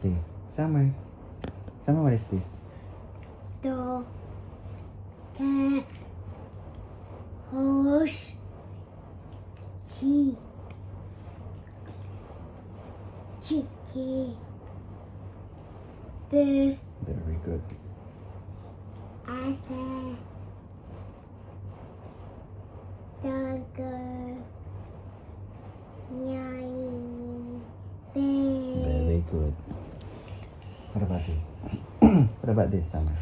Okay. Summer. Summer, what is this? Dog, cat, horse, chicken, bird, Very good. apple, tiger, lion, bear, Very good. What about this? What about this, Summer?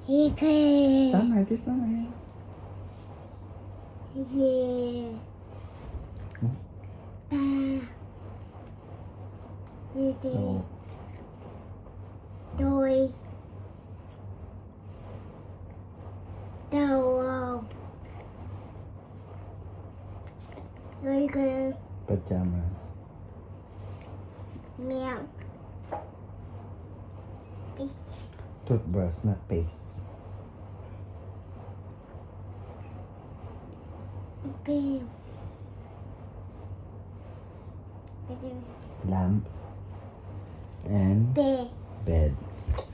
eagle, Summer, this one. yeah, So, toy, dog, tiger, pajamas. meow, bitch, Toothbrush, not paste. bear, Lamp. And bear, bed.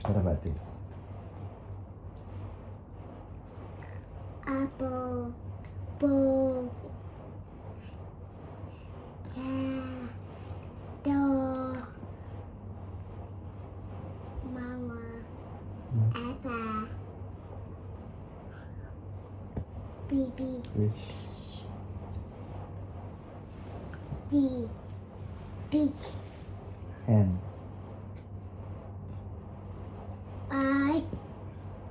What about this? apple, ball, cat, dog, mama, apple, baby, Fish. D, beach, Hen. I,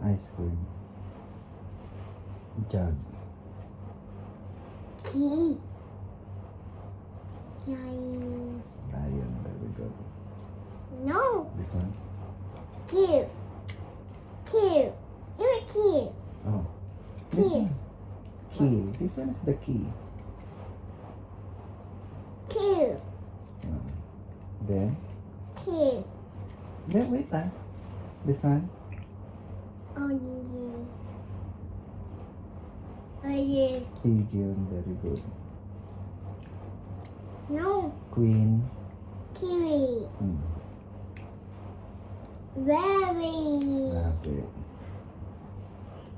Ice cream. Jug. key, lion, Lion. Very good. no, This one. cute, you're cute, Oh. This Key. one. Key. This one is the key. cute, Then. cute, Then wait ah. This one. oh yeah, Pigeon. Very good. no, Queen. kiwi, berry, Rabbit.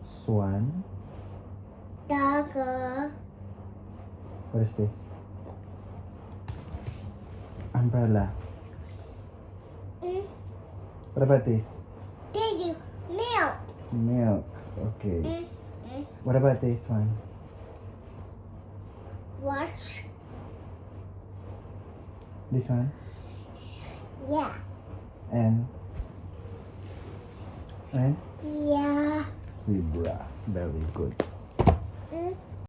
Swan. dogger, What is this? Umbrella. What about this? did you milk, Milk. Okay. What about this one? watch, This one? yeah, And yeah, zebra. Very good.